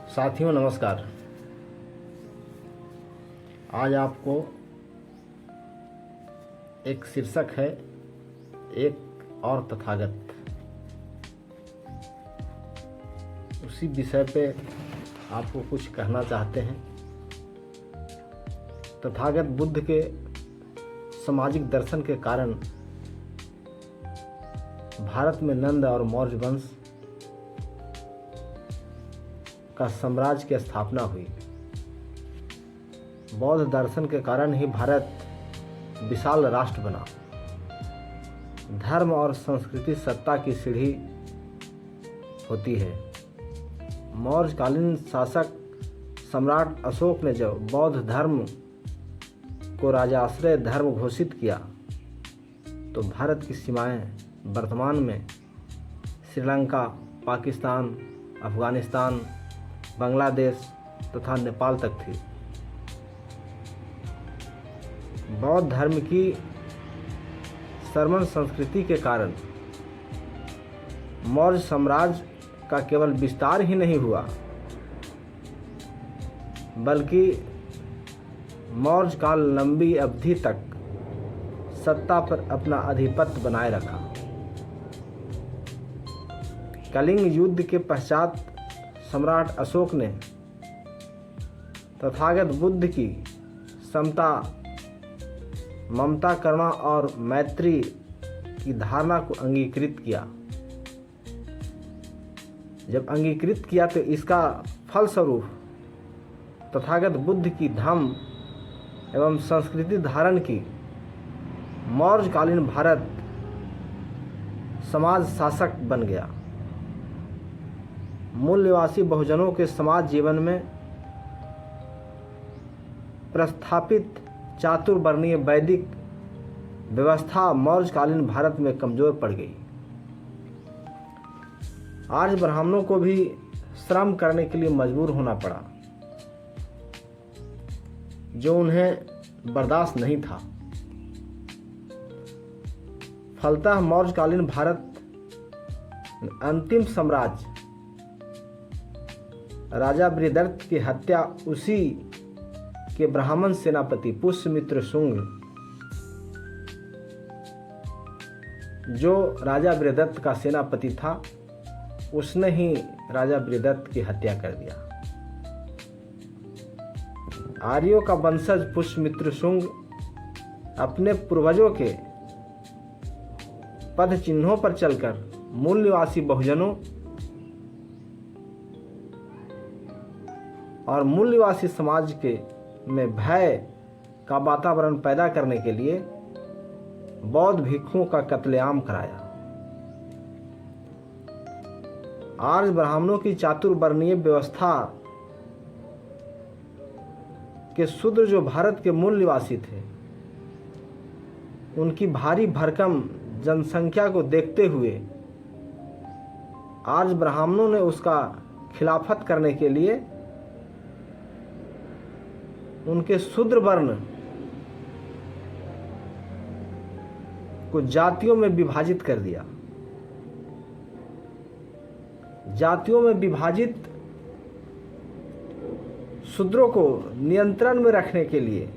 साथियों नमस्कार। आज आपको एक शीर्षक है एक और तथागत, उसी विषय पे आपको कुछ कहना चाहते हैं। तथागत बुद्ध के सामाजिक दर्शन के कारण भारत में नंद और मौर्य वंश का साम्राज्य की स्थापना हुई। बौद्ध दर्शन के कारण ही भारत विशाल राष्ट्र बना। धर्म और संस्कृति सत्ता की सीढ़ी होती है। मौर्यकालीन शासक सम्राट अशोक ने जब बौद्ध धर्म को राजाश्रय धर्म घोषित किया तो भारत की सीमाएं वर्तमान में श्रीलंका, पाकिस्तान, अफगानिस्तान, बांग्लादेश तथा नेपाल तक थी। बौद्ध धर्म की श्रमण संस्कृति के कारण मौर्य साम्राज्य का केवल विस्तार ही नहीं हुआ, बल्कि मौर्य काल लंबी अवधि तक सत्ता पर अपना आधिपत्य बनाए रखा। कलिंग युद्ध के पश्चात सम्राट अशोक ने तथागत बुद्ध की समता, ममता, करुणा और मैत्री की धारणा को अंगीकृत किया। जब अंगीकृत किया तो इसका फलस्वरूप तथागत बुद्ध की धम्म एवं संस्कृति धारण की मौर्यकालीन भारत समाज शासक बन गया। मूल निवासी बहुजनों के समाज जीवन में प्रस्थापित चातुर्वर्णीय वैदिक व्यवस्था मौर्यकालीन भारत में कमजोर पड़ गई। आज ब्राह्मणों को भी श्रम करने के लिए मजबूर होना पड़ा, जो उन्हें बर्दाश्त नहीं था। फलतः मौर्यकालीन भारत अंतिम साम्राज्य राजा बृहदर्थ की हत्या उसी के ब्राह्मण सेनापति पुष्यमित्र शुंग, जो राजा बृहदत्त का सेनापति था, उसने ही राजा बृहदत्त की हत्या कर दिया। आर्यों का वंशज पुष्यमित्र शुंग अपने पूर्वजों के पद चिन्हों पर चलकर मूल निवासी बहुजनों और मूल निवासी समाज के में भय का वातावरण पैदा करने के लिए बौद्ध भिक्षुओं का कत्लेआम कराया। आज ब्राह्मणों की चातुर्वर्णीय व्यवस्था के शूद्र जो भारत के मूल निवासी थे, उनकी भारी भरकम जनसंख्या को देखते हुए आज ब्राह्मणों ने उसका खिलाफत करने के लिए उनके शूद्र वर्ण को जातियों में विभाजित कर दिया। जातियों में विभाजित शूद्रों को नियंत्रण में रखने के लिए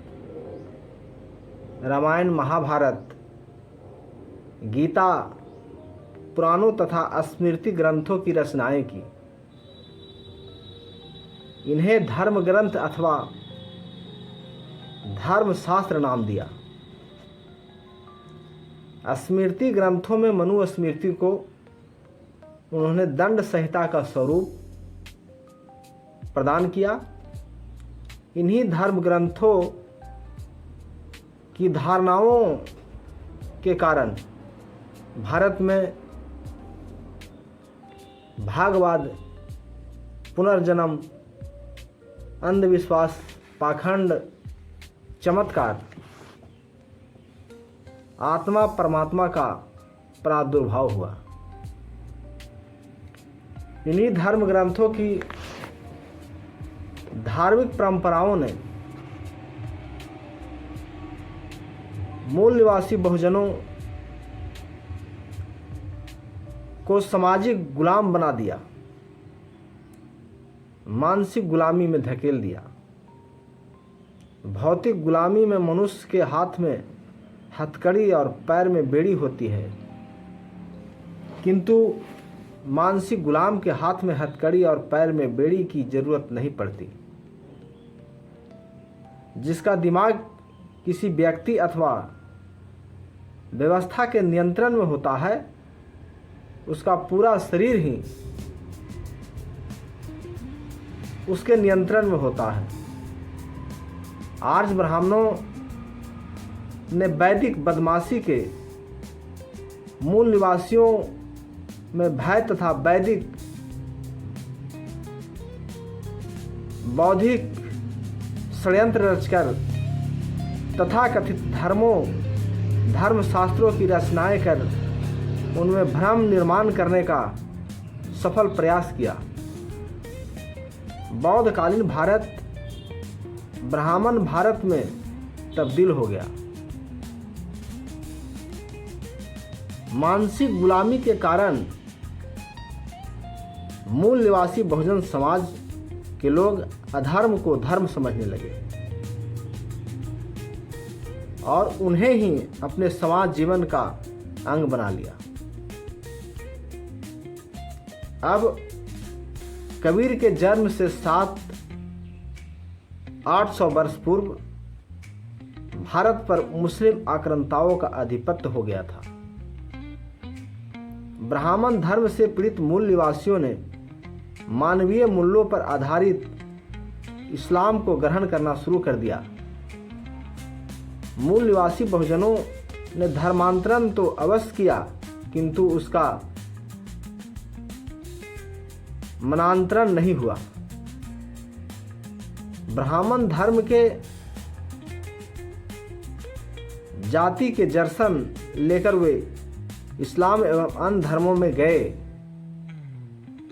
रामायण, महाभारत, गीता, पुराणों तथा स्मृति ग्रंथों की रचनाएं की। इन्हें धर्म ग्रंथ अथवा धर्मशास्त्र नाम दिया। स्मृति ग्रंथों में मनु स्मृति को उन्होंने दंड संहिता का स्वरूप प्रदान किया। इन्हीं धर्म ग्रंथों की धारणाओं के कारण भारत में भागवाद, पुनर्जन्म, अंधविश्वास, पाखंड, चमत्कार, आत्मा परमात्मा का प्रादुर्भाव हुआ। इन्हीं धर्म ग्रंथों की धार्मिक परंपराओं ने मूल निवासी बहुजनों को सामाजिक गुलाम बना दिया। मानसिक गुलामी में धकेल दिया। भौतिक गुलामी में मनुष्य के हाथ में हथकड़ी और पैर में बेड़ी होती है, किंतु मानसिक गुलाम के हाथ में हथकड़ी और पैर में बेड़ी की जरूरत नहीं पड़ती। जिसका दिमाग किसी व्यक्ति अथवा व्यवस्था के नियंत्रण में होता है, उसका पूरा शरीर ही उसके नियंत्रण में होता है। आर्य ब्राह्मणों ने वैदिक बदमाशी के मूल निवासियों में भय तथा वैदिक बौद्धिक षड्यंत्र रचकर तथाकथित धर्मशास्त्रों की रचनाएं कर उनमें भ्रम निर्माण करने का सफल प्रयास किया। बौद्धकालीन भारत ब्राह्मण भारत में तब्दील हो गया। मानसिक गुलामी के कारण मूल निवासी बहुजन समाज के लोग अधर्म को धर्म समझने लगे और उन्हें ही अपने समाज जीवन का अंग बना लिया। अब कबीर के जन्म से 800 वर्ष पूर्व भारत पर मुस्लिम आक्रांताओं का आधिपत्य हो गया था। ब्राह्मण धर्म से पीड़ित मूल निवासियों ने मानवीय मूल्यों पर आधारित इस्लाम को ग्रहण करना शुरू कर दिया। मूल निवासी बहुजनों ने धर्मांतरण तो अवश्य किया, किंतु उसका मनांतरण नहीं हुआ। ब्राह्मण धर्म के जाति के दर्शन लेकर वे इस्लाम एवं अन्य धर्मों में गए।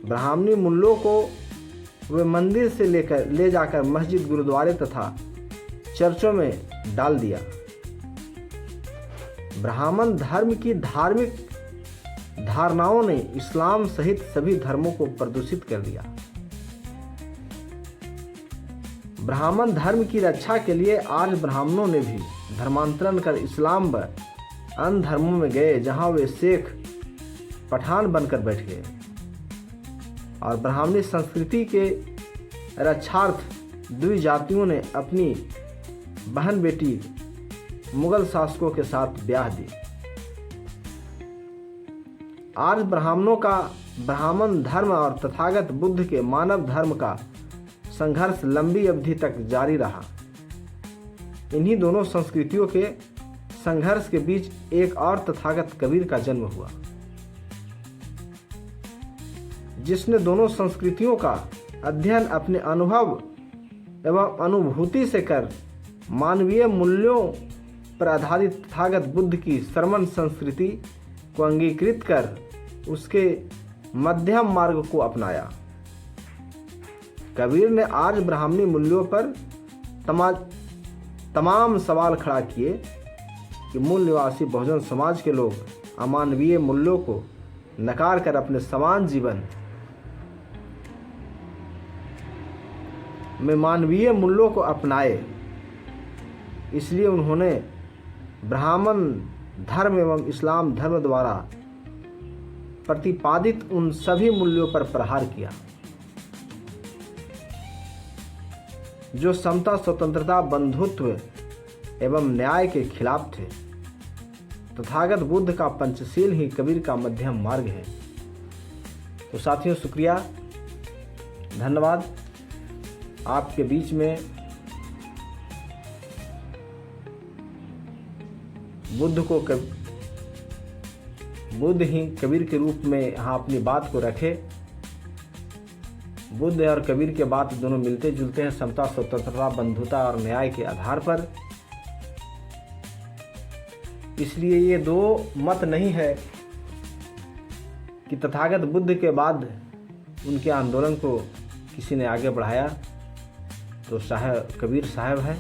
ब्राह्मणी मूल्यों को वे मंदिर से ले जाकर मस्जिद, गुरुद्वारे तथा चर्चों में डाल दिया। ब्राह्मण धर्म की धार्मिक धारणाओं ने इस्लाम सहित सभी धर्मों को प्रदूषित कर दिया। ब्राह्मण धर्म की रक्षा के लिए आर्य ब्राह्मणों ने भी धर्मांतरण कर इस्लाम व अन्य धर्मों में गए, जहां वे शेख पठान बनकर बैठ गए और ब्राह्मणी संस्कृति के रक्षार्थ द्विजातियों ने अपनी बहन बेटी मुगल शासकों के साथ ब्याह दी। आर्य ब्राह्मणों का ब्राह्मण धर्म और तथागत बुद्ध के मानव धर्म का संघर्ष लंबी अवधि तक जारी रहा। इन्हीं दोनों संस्कृतियों के संघर्ष के बीच एक और तथागत कबीर का जन्म हुआ, जिसने दोनों संस्कृतियों का अध्ययन अपने अनुभव एवं अनुभूति से कर मानवीय मूल्यों पर आधारित तथागत बुद्ध की श्रमण संस्कृति को अंगीकृत कर उसके मध्यम मार्ग को अपनाया। कबीर ने आर्य ब्राह्मणी मूल्यों पर तमाम सवाल खड़ा किए कि मूल निवासी बहुजन समाज के लोग अमानवीय मूल्यों को नकार कर अपने समान जीवन में मानवीय मूल्यों को अपनाए। इसलिए उन्होंने ब्राह्मण धर्म एवं इस्लाम धर्म द्वारा प्रतिपादित उन सभी मूल्यों पर प्रहार किया जो समता, स्वतंत्रता, बंधुत्व एवं न्याय के खिलाफ थे। तथागत बुद्ध का पंचशील ही कबीर का मध्यम मार्ग है। तो साथियों, शुक्रिया, धन्यवाद। आपके बीच में बुद्ध ही कबीर के रूप में यहाँ अपनी बात को रखे। बुद्ध और कबीर के बात दोनों मिलते जुलते हैं, समता, स्वतंत्रता, बंधुता और न्याय के आधार पर। इसलिए ये दो मत नहीं है कि तथागत बुद्ध के बाद उनके आंदोलन को किसी ने आगे बढ़ाया तो कबीर साहब है।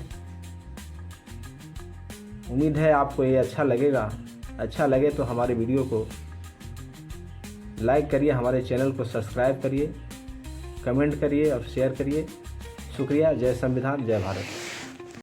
उम्मीद है आपको ये अच्छा लगेगा। अच्छा लगे तो हमारे वीडियो को लाइक करिए, हमारे चैनल को सब्सक्राइब करिए कमेंट करिए और शेयर करिए। शुक्रिया। जय संविधान, जय भारत।